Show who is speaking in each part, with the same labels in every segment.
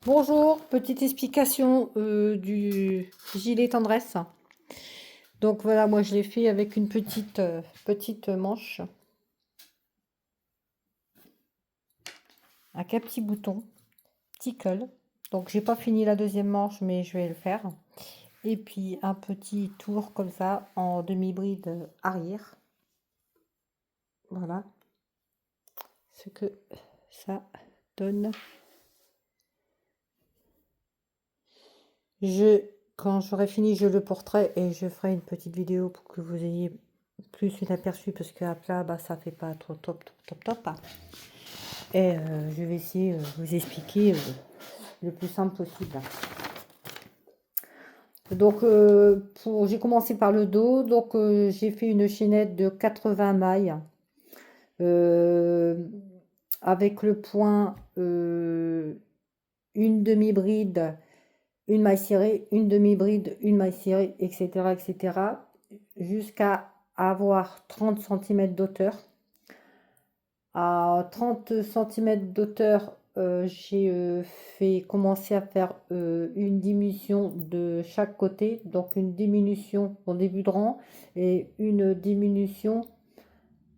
Speaker 1: Bonjour, petite explication du gilet tendresse. Donc voilà, moi je l'ai fait avec une petite manche, un petit bouton, petit col. Donc j'ai pas fini la deuxième manche, mais je vais le faire. Et puis un petit tour comme ça en demi-bride arrière. Voilà ce que ça donne. Quand j'aurai fini, je le porterai et je ferai une petite vidéo pour que vous ayez plus une aperçu parce qu'à plat, bah, ça fait pas trop top. Et je vais essayer de vous expliquer le plus simple possible. Donc, j'ai commencé par le dos. Donc, j'ai fait une chaînette de 80 mailles euh, avec le point une demi-bride, une maille serrée, une demi-bride, une maille serrée, etc. Jusqu'à avoir 30 cm d'auteur. À 30 cm d'auteur, j'ai fait commencer à faire une diminution de chaque côté, donc une diminution au début de rang et une diminution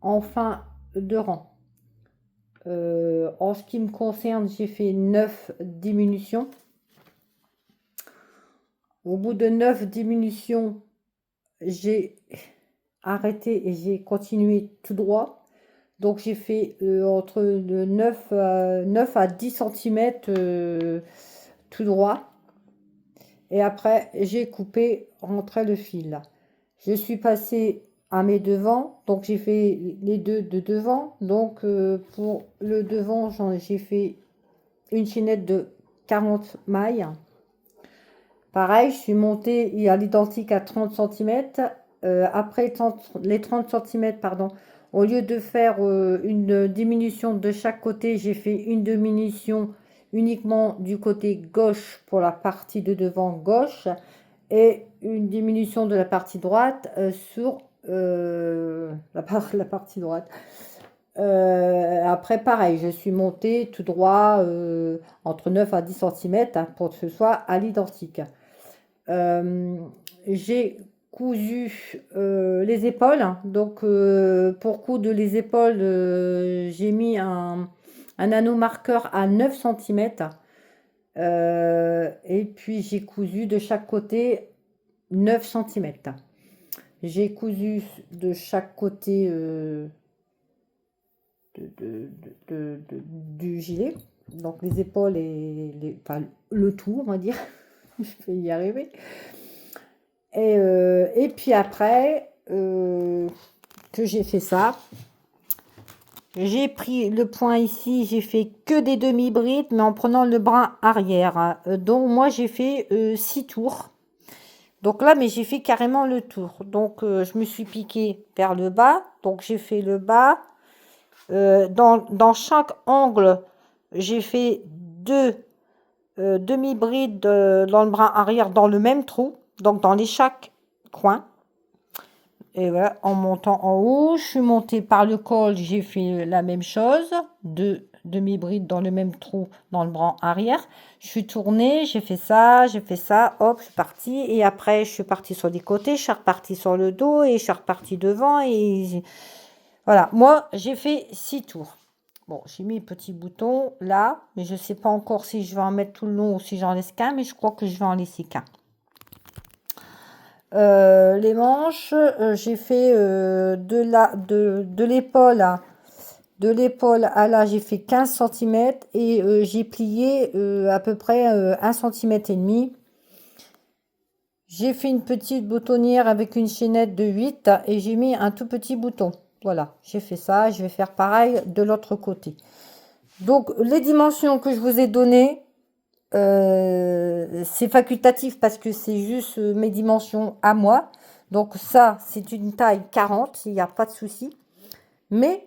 Speaker 1: en fin de rang. En ce qui me concerne, j'ai fait 9 diminutions. Au bout de 9 diminutions, j'ai arrêté et j'ai continué tout droit. Donc j'ai fait entre de 9 à 10 cm tout droit. Et après, j'ai coupé, rentré le fil. Je suis passée à mes devants. Donc j'ai fait les deux de devant. Donc pour le devant, j'ai fait une chaînette de 40 mailles. Pareil, je suis montée à l'identique à 30 cm. Après les 30 cm, pardon, au lieu de faire une diminution de chaque côté, j'ai fait une diminution uniquement du côté gauche pour la partie de devant gauche et une diminution de la partie droite sur la partie droite. Après, pareil, je suis montée tout droit entre 9 à 10 cm pour que ce soit à l'identique. J'ai cousu les épaules. Donc, pour coudre les épaules, j'ai mis un anneau marqueur à 9 cm. Et puis, j'ai cousu de chaque côté 9 cm. J'ai cousu de chaque côté du gilet. Donc, les épaules enfin, le tout, on va dire. Je peux y arriver. Et puis après que j'ai fait ça, j'ai pris le point ici, j'ai fait que des demi-brides, mais en prenant le brin arrière. Donc moi j'ai fait 6 tours. Donc là, mais j'ai fait carrément le tour. Donc je me suis piqué vers le bas. Donc j'ai fait le bas. Dans chaque angle, j'ai fait deux demi-brides dans le brin arrière dans le même trou. Donc dans chaque coin. Et voilà, en montant en haut, je suis montée par le col, j'ai fait la même chose, deux demi-brides dans le même trou dans le bras arrière. Je suis tournée, j'ai fait ça, hop, je suis partie. Et après, je suis partie sur les côtés, je suis repartie sur le dos et je suis repartie devant. Et voilà, moi, j'ai fait 6 tours. Bon, j'ai mis un petit bouton là, mais je ne sais pas encore si je vais en mettre tout le long ou si j'en laisse qu'un, mais je crois que je vais en laisser qu'un. Les manches, j'ai fait de l'épaule à là, j'ai fait 15 cm et j'ai plié à peu près 1 cm et demi. J'ai fait une petite boutonnière avec une chaînette de 8 et j'ai mis un tout petit bouton. Voilà, j'ai fait ça, je vais faire pareil de l'autre côté. Donc les dimensions que je vous ai données, c'est facultatif parce que c'est juste mes dimensions à moi. Donc ça, c'est une taille 40, il n'y a pas de souci. Mais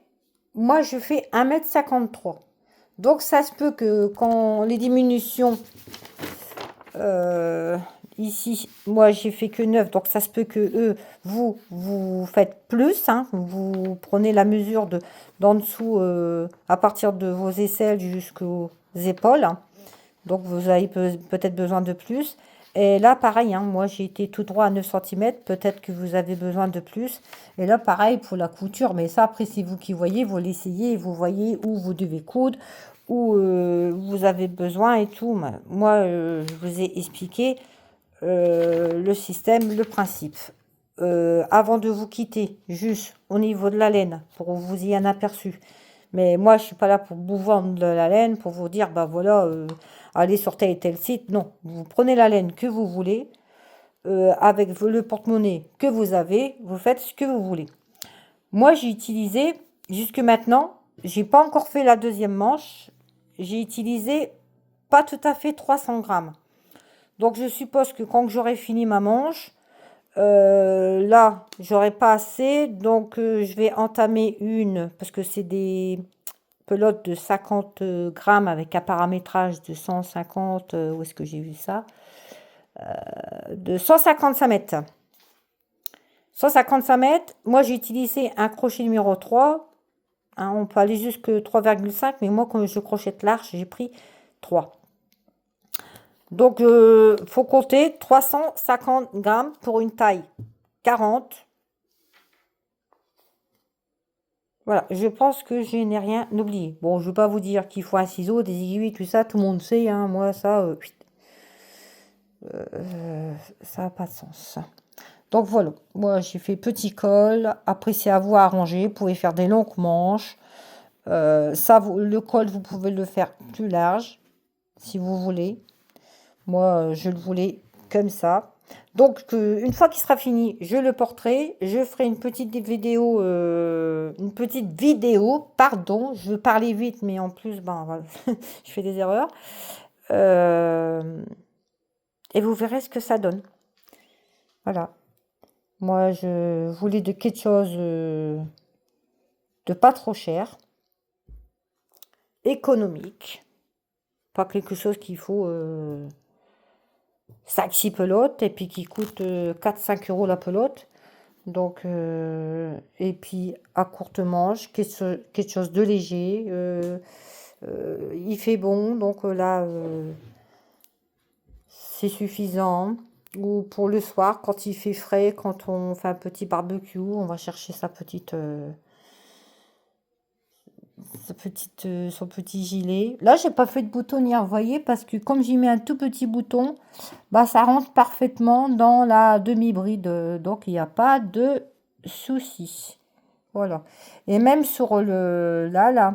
Speaker 1: moi, je fais 1,53 m. Donc ça se peut que quand les diminutions, ici, moi j'ai fait que 9, donc ça se peut que vous faites plus. Hein, vous prenez la mesure d'en dessous, à partir de vos aisselles jusqu'aux épaules. Donc, vous avez peut-être besoin de plus. Et là, pareil, hein, moi, j'ai été tout droit à 9 cm. Peut-être que vous avez besoin de plus. Et là, pareil pour la couture. Mais ça, après, c'est vous qui voyez. Vous l'essayez et vous voyez où vous devez coudre, où vous avez besoin et tout. Moi, je vous ai expliqué le système, le principe. Avant de vous quitter, juste au niveau de la laine, pour vous y un aperçu. Mais moi, je suis pas là pour vous vendre de la laine, pour vous dire, bah voilà, allez sur tel et tel site. Non, vous prenez la laine que vous voulez, avec le porte-monnaie que vous avez, vous faites ce que vous voulez. Moi, j'ai utilisé, jusque maintenant, j'ai pas encore fait la deuxième manche, j'ai utilisé pas tout à fait 300 grammes. Donc, je suppose que quand j'aurai fini ma manche, là, j'aurai pas assez, donc je vais entamer une, parce que c'est des pelotes de 50 grammes avec un paramétrage de 150, où est-ce que j'ai vu ça? De 155 mètres. 155 mètres, moi j'ai utilisé un crochet numéro 3, hein, on peut aller jusque 3,5, mais moi quand je crochette large, j'ai pris 3. Donc, faut compter 350 grammes pour une taille 40. Voilà, je pense que je n'ai rien oublié. Bon, je ne vais pas vous dire qu'il faut un ciseau, des aiguilles, tout ça, tout le monde sait, hein, moi ça, ça n'a pas de sens. Donc voilà, moi j'ai fait petit col, après c'est à vous à arranger, vous pouvez faire des longues manches. Ça, le col, vous pouvez le faire plus large, si vous voulez. Moi, je le voulais comme ça. Donc, une fois qu'il sera fini, je le porterai. Je ferai une petite vidéo, pardon. Je veux parler vite, mais en plus, ben, voilà, je fais des erreurs. Et vous verrez ce que ça donne. Voilà. Moi, je voulais de quelque chose de pas trop cher, économique, pas quelque chose qu'il faut 5-6 pelotes et puis qui coûte 4-5 euros la pelote. Donc, et puis à courte manche, quelque chose de léger. Il fait bon, donc là, c'est suffisant. Ou pour le soir, quand il fait frais, quand on fait un petit barbecue, on va chercher son petit gilet. Là, j'ai pas fait de boutonnière, vous voyez, parce que comme j'y mets un tout petit bouton, bah ça rentre parfaitement dans la demi-bride. Donc, il n'y a pas de souci. Voilà. Et même sur le... Là,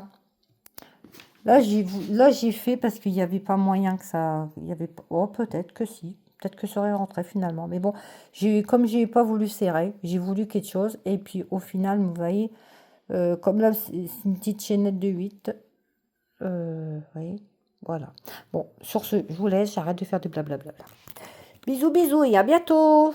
Speaker 1: j'ai fait parce qu'il n'y avait pas moyen que ça... Il y avait... Oh, peut-être que si. Peut-être que ça aurait rentré finalement. Mais bon, comme j'ai pas voulu serrer, j'ai voulu quelque chose. Et puis, au final, vous voyez... comme là, c'est une petite chaînette de 8. Vous voyez, voilà. Bon, sur ce, je vous laisse, j'arrête de faire du blablabla. Bisous, bisous et à bientôt!